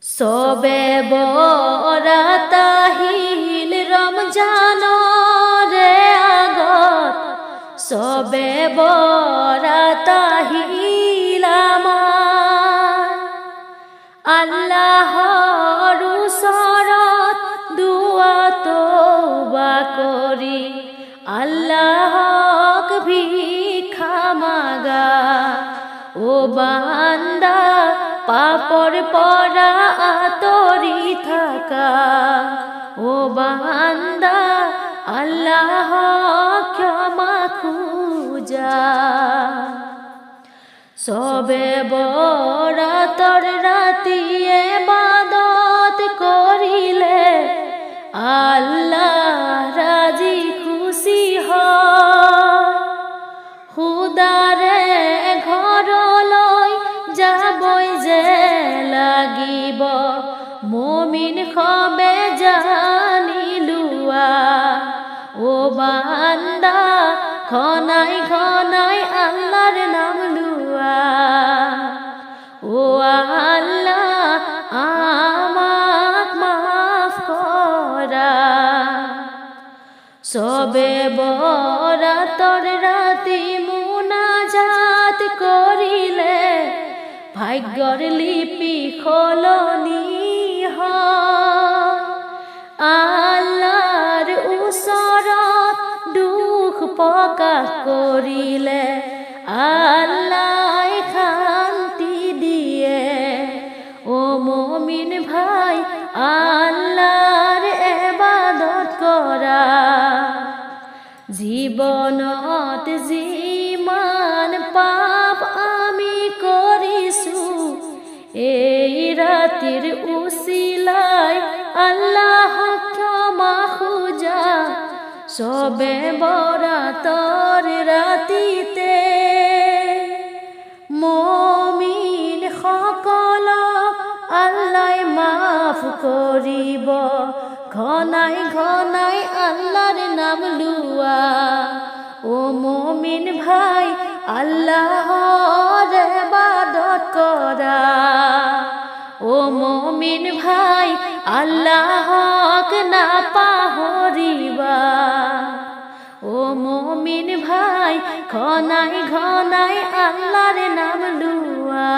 সবে বরাত আহিল রমজান রে আগত, সবে বরাত আহিল আমার আল্লাহর ওচৰত দুআ তওবা কৰি আল্লাহক ভিক্ষা মাগা। ও বান্দা পাপৰ পৰা আঁতৰি থাকা, ও বান্দা আল্লাহক ক্ষমা খুঁজা। সবে বরাতর রাতি ইবাদত করিলে আল্লাহ রাজি খুশি হয়। খুদারে ঘৰলৈ যাবই যে লাগিব, মুমিন সবে জানি লোৱা। ও বান্দা ঘনাই ঘনাই আল্লাহর নাম লোৱা। ও আল্লাহ আমাক মাফ কৰা। সবে বরাতর রাতি মুনাজাত করিলে ভাগ্যর লিপি সলনি হয়। আল্লাহর ওচৰত দুখ প্ৰকাশ কৰিলে আল্লাহ শান্তি দিয়ে। ও মুমিন ভাই আল্লাহর ইবাদত কৰা। জীৱনত যিমান পাপ আমি কৰিছোঁ, এই ৰাতিৰ উছিলাই আল্লাহক ক্ষমা খুঁজা। সবে বরাতর ৰাতিতে মুমিন সকলক আল্লাহ মাফ কৰিব। ঘনাই ঘনাই আল্লাহর নাম লোৱা। ও মুমিন ভাই আল্লাহর ইবাদত কৰা। ও মুমিন ভাই আল্লাহক না পাহৰিবা। ও মুমিন ভাই ঘনাই ঘনাই আল্লাহর নাম লোৱা।